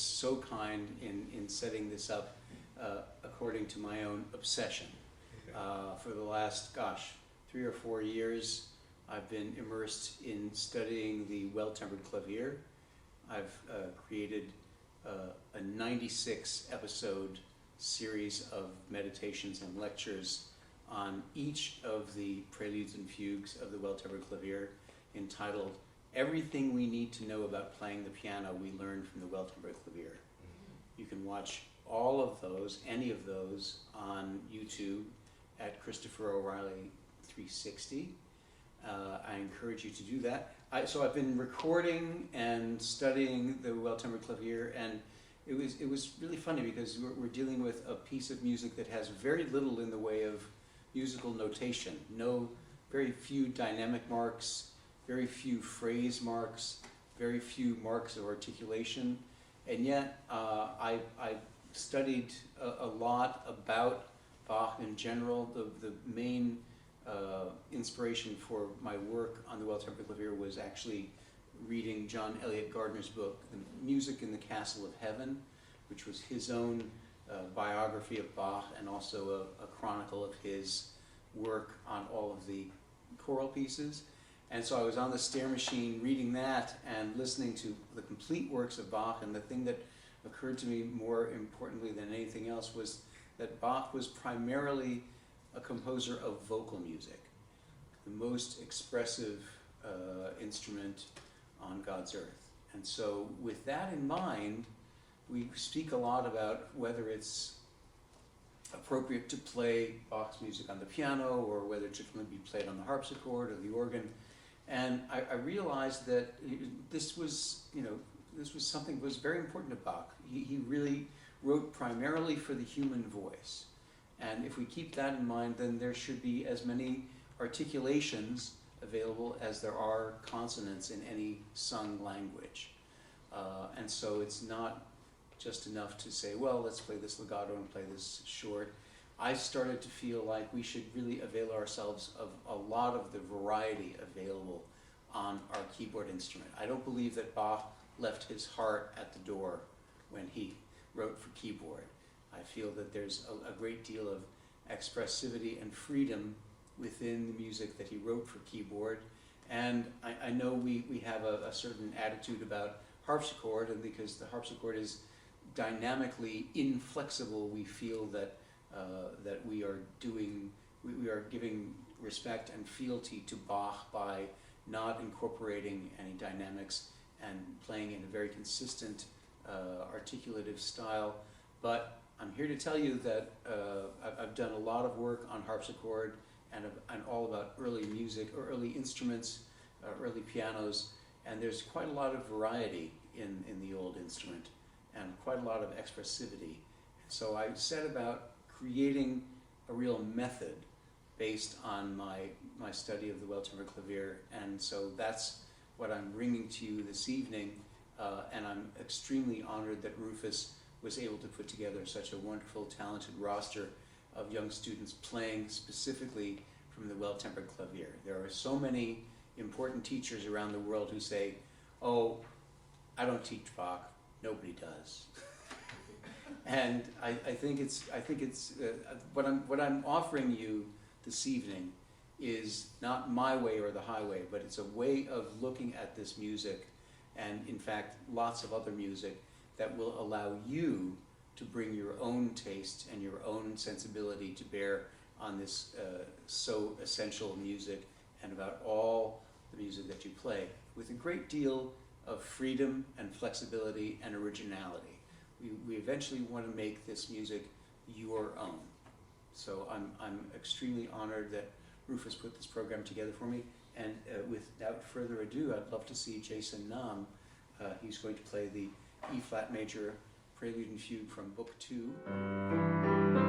so kind in setting this up according to my own obsession. For the last, 3 or 4 years, I've been immersed in studying the well-tempered clavier. I've created a 96 episode series of meditations and lectures on each of the preludes and fugues of the well-tempered clavier, entitled Everything We Need to Know About Playing the Piano We Learned from the Well-Tempered Clavier. You can watch all of those, any of those, on YouTube at Christopher O'Reilly 360. I encourage you to do that. So I've been recording and studying the well-tempered clavier, and it was really funny because we're dealing with a piece of music that has very little in the way of musical notation. Very few dynamic marks, very few phrase marks, very few marks of articulation, and yet I studied a lot about Bach in general. The main inspiration for my work on the well-tempered clavier was actually reading John Eliot Gardner's book, The Music in the Castle of Heaven, which was his own biography of Bach and also a chronicle of his work on all of the choral pieces. And so I was on the stair machine reading that and listening to the complete works of Bach, and the thing that occurred to me more importantly than anything else was that Bach was primarily a composer of vocal music, the most expressive instrument on God's earth. And so with that in mind, we speak a lot about whether it's appropriate to play Bach's music on the piano or whether it should only be played on the harpsichord or the organ. And I realized that this was something that was very important to Bach. He really wrote primarily for the human voice. And if we keep that in mind, then there should be as many articulations available as there are consonants in any sung language. And so it's not just enough to say, well, let's play this legato and play this short. I started to feel like we should really avail ourselves of a lot of the variety available on our keyboard instrument. I don't believe that Bach left his heart at the door when he wrote for keyboard. I feel that there's a great deal of expressivity and freedom within the music that he wrote for keyboard. And I know we have a certain attitude about harpsichord, and because the harpsichord is dynamically inflexible, we feel that we are giving respect and fealty to Bach by not incorporating any dynamics and playing in a very consistent articulative style. But I'm here to tell you that I've done a lot of work on harpsichord and all about early music, or early instruments, early pianos, and there's quite a lot of variety in the old instrument and quite a lot of expressivity. So I set about creating a real method based on my study of the well-tempered clavier, and so that's what I'm bringing to you this evening, and I'm extremely honored that Rufus was able to put together such a wonderful, talented roster of young students playing specifically from the well-tempered clavier. There are so many important teachers around the world who say, oh, I don't teach Bach, nobody does. And I think it's what I'm offering you this evening is not my way or the highway, but it's a way of looking at this music, and in fact lots of other music, that will allow you to bring your own taste and your own sensibility to bear on this so essential music, and about all the music that you play, with a great deal of freedom and flexibility and originality. We eventually want to make this music your own. So I'm extremely honored that Rufus put this program together for me, and without further ado, I'd love to see Jason Nam. He's going to play the E-flat major Prelude and Fugue from Book 2.